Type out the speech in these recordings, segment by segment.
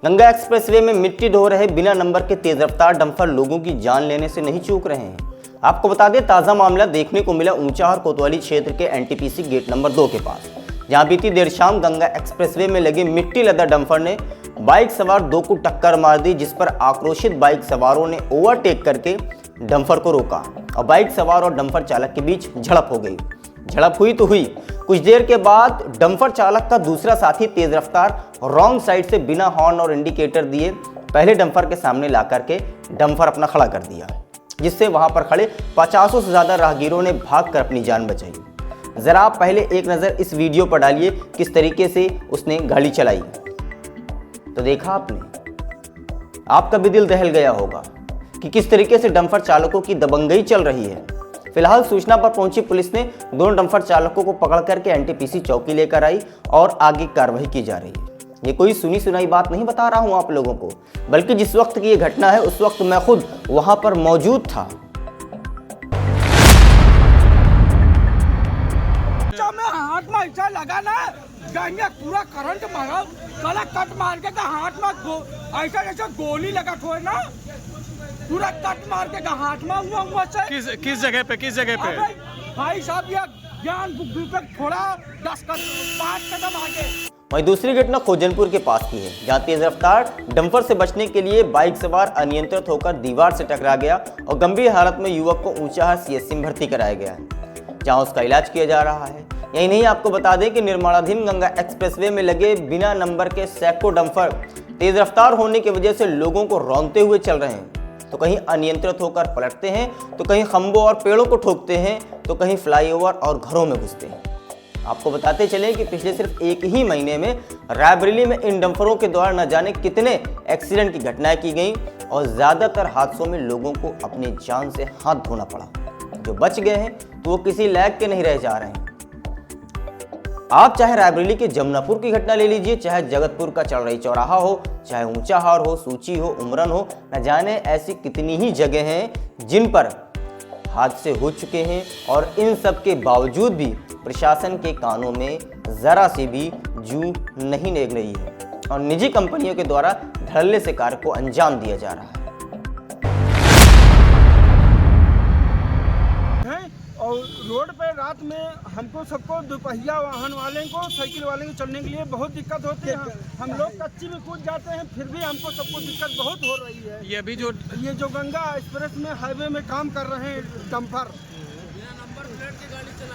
Ganga expressway में मिट्टी ढो रहे बिना नंबर के तेज रफ्तार डंपर लोगों की जान लेने से नहीं चूक रहे हैं। आपको बता दें, ताज़ा मामला देखने को मिला ऊंचाहार कोतवाली क्षेत्र के एनटीपीसी गेट नंबर 2 के पास, जहां बीती देर शाम गंगा एक्सप्रेसवे में लगे मिट्टी लदा डंपर ने बाइक सवार 2 को टक्कर मार दी, जिस पर आक्रोशित बाइक सवारों ने ओवरटेक करके डंपर को रोका और बाइक सवार और डंपर चालक के बीच झड़प हो गई। झड़प हुई तो हुई, कुछ देर के बाद डंपर चालक का दूसरा साथी तेज रफ्तार रॉन्ग साइड से बिना हॉर्न और इंडिकेटर दिए पहले डंपर के सामने ला करके डंपर अपना खड़ा कर दिया, जिससे वहां पर खड़े 50 से ज्यादा राहगीरों ने भागकर अपनी जान बचाई। जरा आप पहले एक नजर इस वीडियो पर डालिए, किस तरीके से उसने गाड़ी चलाई। तो देखा आपने, आपका भी दिल दहल गया होगा कि किस तरीके से डंपर चालकों की दबंगई चल रही है। फिलहाल सूचना पर पहुंची पुलिस ने दोनों डंपर चालकों को पकड़ करके एनटीपीसी चौकी लेकर आई और आगे कार्रवाई की जा रही है। ये कोई सुनी सुनाई बात नहीं बता रहा हूं आप लोगों को, बल्कि जिस वक्त की ये घटना है उस वक्त मैं खुद वहां पर मौजूद था। हाथ में ऐसा लगा ना, पूरा करंट मारा, साला कट मार के हाथ में ऐसा गोली लगा हुआ ना, पूरा कट मार के हाथ में हुआ से। किस जगह पे? भाई साहब, ये ज्ञान थोड़ा 5 कदम आगे। वहीं दूसरी घटना खोजनपुर के पास की है, जहां तेज रफ्तार डंपर से बचने के लिए बाइक सवार अनियंत्रित होकर दीवार से टकरा गया और गंभीर हालत में युवक को ऊंचाहार सीएचसी में भर्ती कराया गया है, जहां उसका इलाज किया जा रहा है। यही नहीं, आपको बता दें कि निर्माणाधीन गंगा एक्सप्रेसवे में लगे बिना नंबर के सैकड़ों डंपर तेज रफ्तार होने की वजह से लोगों को रौंदते हुए चल रहे हैं। तो कहीं अनियंत्रित होकर पलटते हैं, तो कहीं खंभों और पेड़ों को ठोकते हैं, तो कहीं फ्लाईओवर और घरों में घुसते हैं। आपको बताते चलें कि पिछले सिर्फ एक ही महीने में रायबरेली में इन डंपरों के द्वारा न जाने कितने एक्सीडेंट की घटनाएं की गई और ज़्यादातर हादसों में लोगों को अपनी जान से हाथ धोना पड़ा। जो बच गए हैं तो वो किसी लायक के नहीं रह जा रहे हैं। आप चाहे रायबरेली के जमुनापुर की घटना ले लीजिए, चाहे जगतपुर का चौराही चौराहा हो, चाहे ऊंचाहार हो, सूची हो, उमरन हो, न जाने ऐसी कितनी ही जगह हैं जिन पर हादसे हो चुके हैं और इन सब के बावजूद भी प्रशासन के कानों में जरा सी भी जू नहीं लग रही है और निजी कंपनियों के द्वारा धड़ल्ले से कार्य को अंजाम दिया जा रहा है। और रोड पे रात में हमको सबको दोपहिया वाहन वाले को, साइकिल वाले को चलने के लिए बहुत दिक्कत होती है। हम लोग कच्ची में कूद जाते हैं, फिर भी हमको सबको दिक्कत बहुत हो रही है। ये जो गंगा एक्सप्रेस में हाईवे में काम कर रहे हैं डंपर,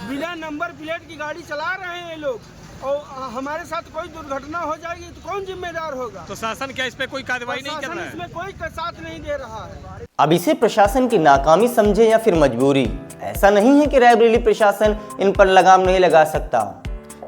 बिना नंबर प्लेट की गाड़ी चला रहे हैं ये लोग, और हमारे साथ कोई दुर्घटना हो जाएगी तो कौन जिम्मेदार होगा? तो शासन क्या इस पे कोई कार्रवाई नहीं कर रहा है? इसमें कोई साथ नहीं दे रहा है। अब इसे प्रशासन की नाकामी समझे या फिर मजबूरी, ऐसा नहीं है कि रायबरेली प्रशासन इन पर लगाम नहीं लगा सकता।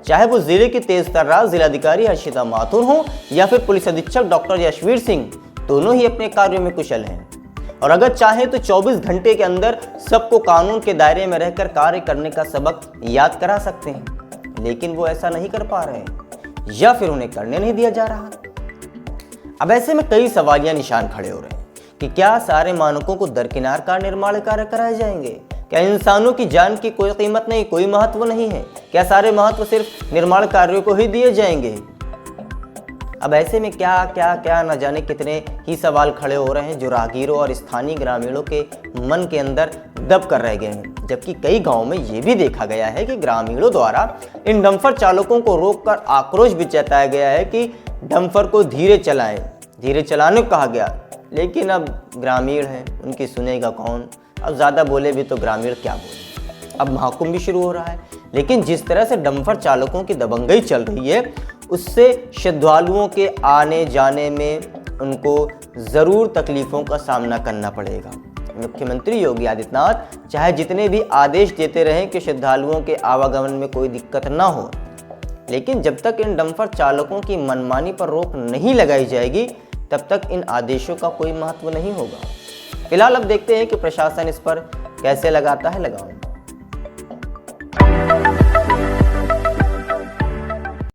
चाहे वो जिले के तेज तर्रार जिलाधिकारी हर्षिता माथुर हो या फिर पुलिस अधीक्षक डॉक्टर यशवीर सिंह, दोनों ही अपने कार्यों में कुशल हैं और अगर चाहे तो 24 घंटे के अंदर सबको कानून के दायरे में रहकर कार्य करने का सबक याद करा सकते हैं, लेकिन वो ऐसा नहीं कर पा रहे या फिर उन्हें करने नहीं दिया जा रहा। अब ऐसे में कई सवालिया निशान खड़े हो रहे हैं कि क्या सारे मानकों को दरकिनार कर निर्माण कार्य कराए जाएंगे? क्या इंसानों की जान की कोई कीमत नहीं, कोई महत्व नहीं है? क्या सारे महत्व सिर्फ निर्माण कार्यों को ही दिए जाएंगे? अब ऐसे में क्या क्या क्या न जाने कितने ही सवाल खड़े हो रहे हैं जो राहगीरों और स्थानीय ग्रामीणों के मन के अंदर दब कर रह गए हैं। जबकि कई गांवों में ये भी देखा गया है कि ग्रामीणों द्वारा इन डंपर चालकों को रोककर आक्रोश भी जताया गया है कि डंपर को धीरे चलाएं, धीरे चलाने को कहा गया। लेकिन अब ग्रामीण हैं, उनकी सुनेगा कौन? अब ज़्यादा बोले भी तो ग्रामीण क्या बोले। अब महाकुंभ भी शुरू हो रहा है, लेकिन जिस तरह से डंपर चालकों की दबंगई चल रही है उससे श्रद्धालुओं के आने जाने में उनको ज़रूर तकलीफ़ों का सामना करना पड़ेगा। मुख्यमंत्री योगी आदित्यनाथ चाहे जितने भी आदेश देते रहें कि श्रद्धालुओं के आवागमन में कोई दिक्कत ना हो, लेकिन जब तक इन डंपर चालकों की मनमानी पर रोक नहीं लगाई जाएगी तब तक इन आदेशों का कोई महत्व नहीं होगा। फिलहाल अब देखते हैं कि प्रशासन इस पर कैसे लगाता है लगाम।